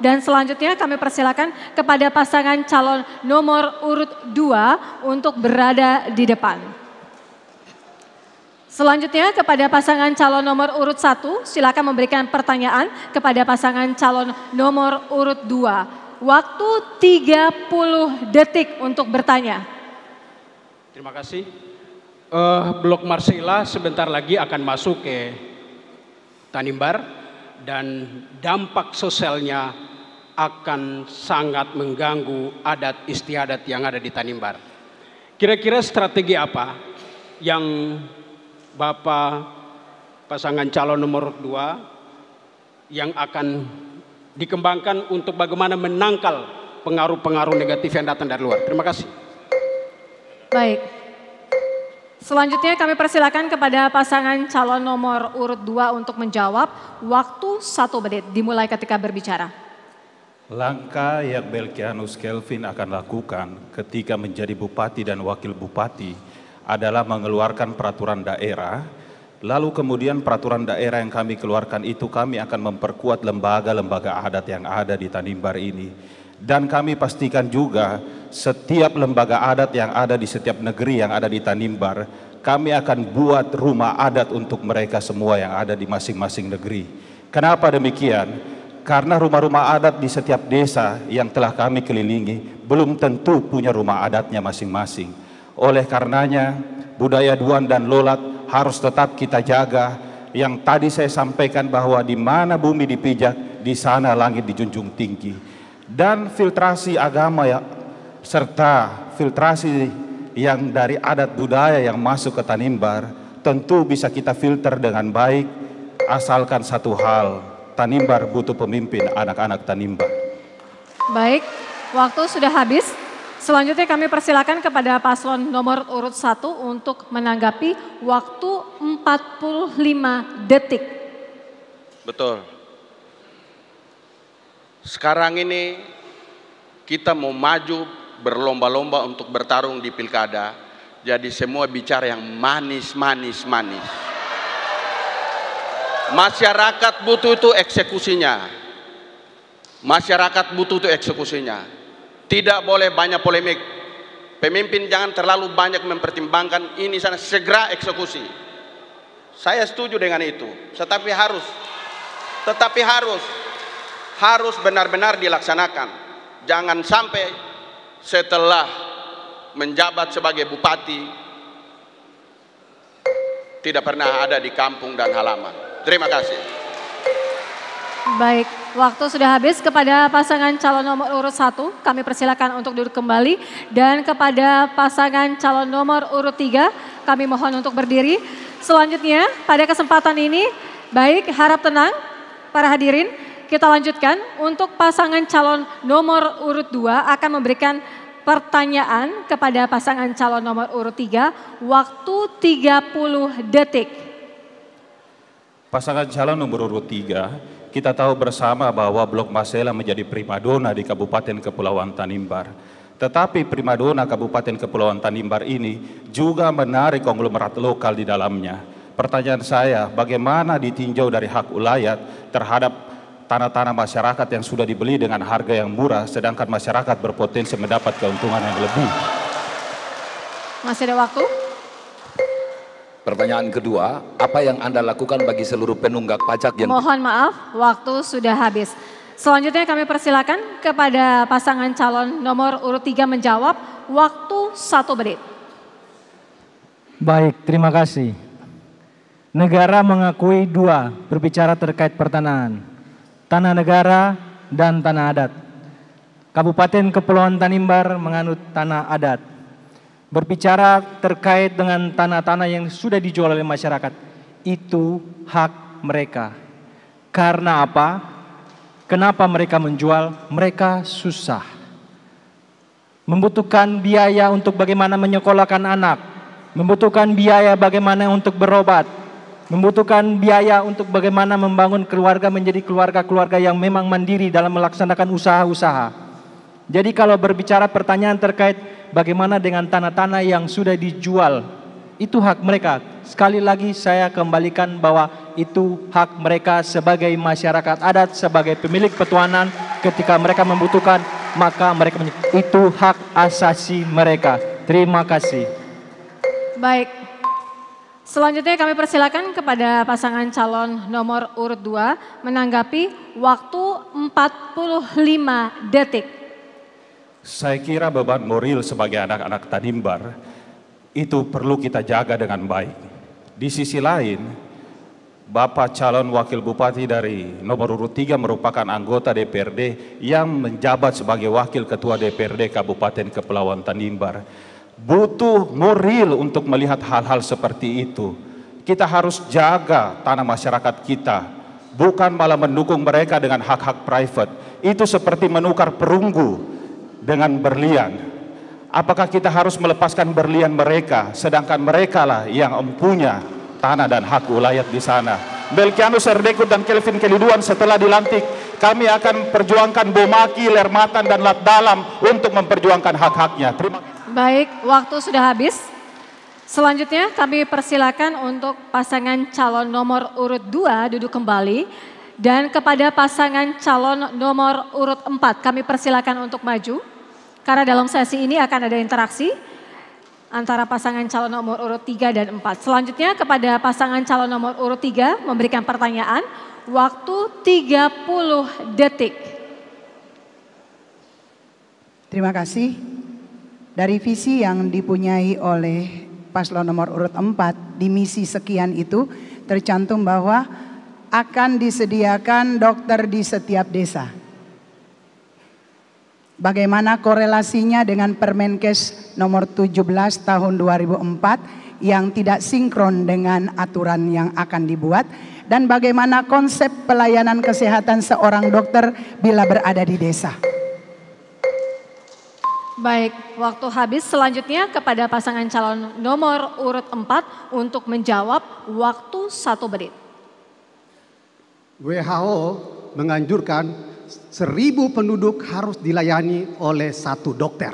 Dan selanjutnya kami persilakan kepada pasangan calon nomor urut 2 untuk berada di depan. Selanjutnya kepada pasangan calon nomor urut 1, silakan memberikan pertanyaan kepada pasangan calon nomor urut 2. Waktu 30 detik untuk bertanya. Terima kasih. Blok Marsila sebentar lagi akan masuk ke Tanimbar dan dampak sosialnya akan sangat mengganggu adat istiadat yang ada di Tanimbar. Kira-kira strategi apa yang Bapak pasangan calon nomor 2 yang akan dikembangkan untuk bagaimana menangkal pengaruh-pengaruh negatif yang datang dari luar? Terima kasih. Baik. Selanjutnya kami persilakan kepada pasangan calon nomor urut 2 untuk menjawab. Waktu 1 menit dimulai ketika berbicara. Langkah yang Belkianus Kelvin akan lakukan ketika menjadi bupati dan wakil bupati adalah mengeluarkan peraturan daerah, lalu kemudian peraturan daerah yang kami keluarkan itu kami akan memperkuat lembaga-lembaga adat yang ada di Tanimbar ini. Dan kami pastikan juga setiap lembaga adat yang ada di setiap negeri yang ada di Tanimbar, kami akan buat rumah adat untuk mereka semua yang ada di masing-masing negeri. Kenapa demikian? Karena rumah-rumah adat di setiap desa yang telah kami kelilingi belum tentu punya rumah adatnya masing-masing. Oleh karenanya budaya Duan dan Lolat harus tetap kita jaga. Yang tadi saya sampaikan bahwa di mana bumi dipijak, di sana langit dijunjung tinggi. Dan filtrasi agama ya, serta filtrasi yang dari adat budaya yang masuk ke Tanimbar tentu bisa kita filter dengan baik, asalkan satu hal, Tanimbar butuh pemimpin anak-anak Tanimbar. Baik, waktu sudah habis. Selanjutnya kami persilakan kepada paslon nomor urut 1 untuk menanggapi waktu 45 detik. Betul. Sekarang ini kita mau maju berlomba-lomba untuk bertarung di pilkada. Jadi semua bicara yang manis. Masyarakat butuh itu eksekusinya. Tidak boleh banyak polemik. Pemimpin jangan terlalu banyak mempertimbangkan ini sana, segera eksekusi. Saya setuju dengan itu. Tetapi harus benar-benar dilaksanakan. Jangan sampai setelah menjabat sebagai bupati tidak pernah ada di kampung dan halaman. Terima kasih. Baik, waktu sudah habis. Kepada pasangan calon nomor urut 1, kami persilakan untuk duduk kembali. Dan kepada pasangan calon nomor urut 3, kami mohon untuk berdiri. Selanjutnya, pada kesempatan ini, baik, harap tenang para hadirin. Kita lanjutkan, untuk pasangan calon nomor urut 2 akan memberikan pertanyaan kepada pasangan calon nomor urut 3, waktu 30 detik. Pasangan calon nomor urut 3, kita tahu bersama bahwa Blok Masela menjadi primadona di Kabupaten Kepulauan Tanimbar. Tetapi primadona Kabupaten Kepulauan Tanimbar ini juga menarik konglomerat lokal di dalamnya. Pertanyaan saya, bagaimana ditinjau dari hak ulayat terhadap tanah-tanah masyarakat yang sudah dibeli dengan harga yang murah, sedangkan masyarakat berpotensi mendapat keuntungan yang lebih? Masih ada waktu? Pertanyaan kedua, apa yang Anda lakukan bagi seluruh penunggak pajak yang... Mohon maaf, waktu sudah habis. Selanjutnya kami persilakan kepada pasangan calon nomor urut 3 menjawab, waktu 1 menit. Baik, terima kasih. Negara mengakui dua berbicara terkait pertanahan, tanah negara dan tanah adat. Kabupaten Kepulauan Tanimbar menganut tanah adat. Berbicara terkait dengan tanah-tanah yang sudah dijual oleh masyarakat, itu hak mereka. Karena apa? Kenapa mereka menjual? Mereka susah. Membutuhkan biaya untuk bagaimana menyekolahkan anak, membutuhkan biaya bagaimana untuk berobat, membutuhkan biaya untuk bagaimana membangun keluarga menjadi keluarga-keluarga yang memang mandiri dalam melaksanakan usaha-usaha. Jadi kalau berbicara pertanyaan terkait bagaimana dengan tanah-tanah yang sudah dijual, itu hak mereka. Sekali lagi saya kembalikan bahwa itu hak mereka sebagai masyarakat adat, sebagai pemilik petuanan. Ketika mereka membutuhkan, maka mereka itu hak asasi mereka. Terima kasih. Baik, selanjutnya kami persilakan kepada pasangan calon nomor urut 2 menanggapi waktu 45 detik. Saya kira beban moral sebagai anak-anak Tanimbar itu perlu kita jaga dengan baik. Di sisi lain, Bapak calon wakil bupati dari nomor urut 3 merupakan anggota DPRD yang menjabat sebagai wakil ketua DPRD Kabupaten Kepulauan Tanimbar. Butuh moral untuk melihat hal-hal seperti itu. Kita harus jaga tanah masyarakat kita, bukan malah mendukung mereka dengan hak-hak private. Itu seperti menukar perunggu dengan berlian. Apakah kita harus melepaskan berlian mereka, sedangkan mereka lah yang mempunyai tanah dan hak wilayah di sana. Belkianus Erdekut dan Kelvin Keliduan setelah dilantik, kami akan perjuangkan Bomaki, Lermatan, dan Lat Dalam untuk memperjuangkan hak-haknya. Terima kasih. Baik, waktu sudah habis. Selanjutnya kami persilakan untuk pasangan calon nomor urut 2 duduk kembali. Dan kepada pasangan calon nomor urut 4 kami persilakan untuk maju. Karena dalam sesi ini akan ada interaksi antara pasangan calon nomor urut 3 dan 4. Selanjutnya kepada pasangan calon nomor urut 3 memberikan pertanyaan, waktu 30 detik. Terima kasih. Dari visi yang dipunyai oleh paslon nomor urut 4 di misi sekian itu tercantum bahwa akan disediakan dokter di setiap desa. Bagaimana korelasinya dengan Permenkes nomor 17 tahun 2004 yang tidak sinkron dengan aturan yang akan dibuat, dan bagaimana konsep pelayanan kesehatan seorang dokter bila berada di desa. Baik, waktu habis. Selanjutnya kepada pasangan calon nomor urut 4 untuk menjawab, waktu 1 menit. WHO menganjurkan 1000 penduduk harus dilayani oleh 1 dokter.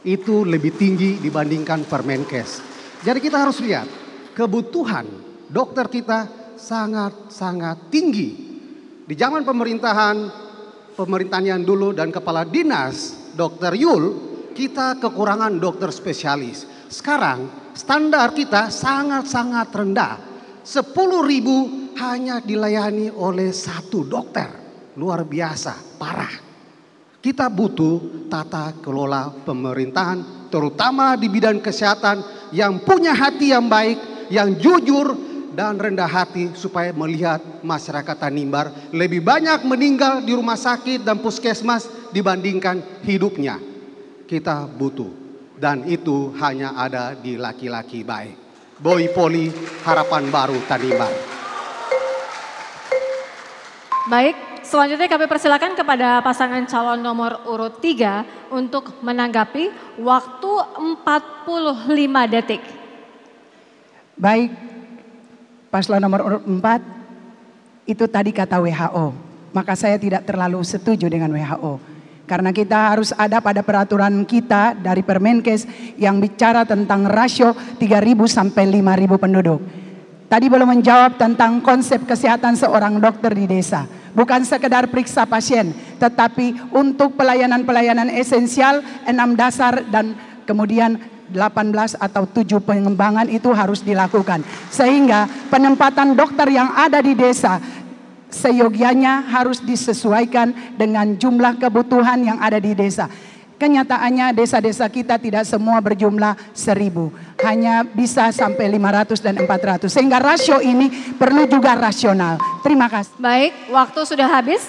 Itu lebih tinggi dibandingkan Permenkes. Jadi kita harus lihat kebutuhan dokter kita sangat-sangat tinggi. Di zaman pemerintahan yang dulu dan kepala dinas Dr. Yul, kita kekurangan dokter spesialis. Sekarang standar kita sangat-sangat rendah. 10.000 hanya dilayani oleh 1 dokter. Luar biasa, parah. Kita butuh tata kelola pemerintahan, terutama di bidang kesehatan, yang punya hati yang baik, yang jujur dan rendah hati, supaya melihat masyarakat Tanimbar lebih banyak meninggal di rumah sakit dan puskesmas dibandingkan hidupnya. Kita butuh, dan itu hanya ada di laki-laki baik. Boy Poli, harapan baru Tanimbar. Baik, selanjutnya kami persilakan kepada pasangan calon nomor urut 3 untuk menanggapi, waktu 45 detik. Baik, paslon nomor urut 4 itu tadi kata WHO, maka saya tidak terlalu setuju dengan WHO. Karena kita harus ada pada peraturan kita dari Permenkes yang bicara tentang rasio 3.000 sampai 5.000 penduduk. Tadi belum menjawab tentang konsep kesehatan seorang dokter di desa. Bukan sekedar periksa pasien, tetapi untuk pelayanan-pelayanan esensial 6 dasar dan kemudian 18 atau 7 pengembangan itu harus dilakukan. Sehingga penempatan dokter yang ada di desa seyogianya harus disesuaikan dengan jumlah kebutuhan yang ada di desa. Kenyataannya desa-desa kita tidak semua berjumlah 1.000. Hanya bisa sampai 500 dan 400. Sehingga rasio ini perlu juga rasional. Terima kasih. Baik, waktu sudah habis.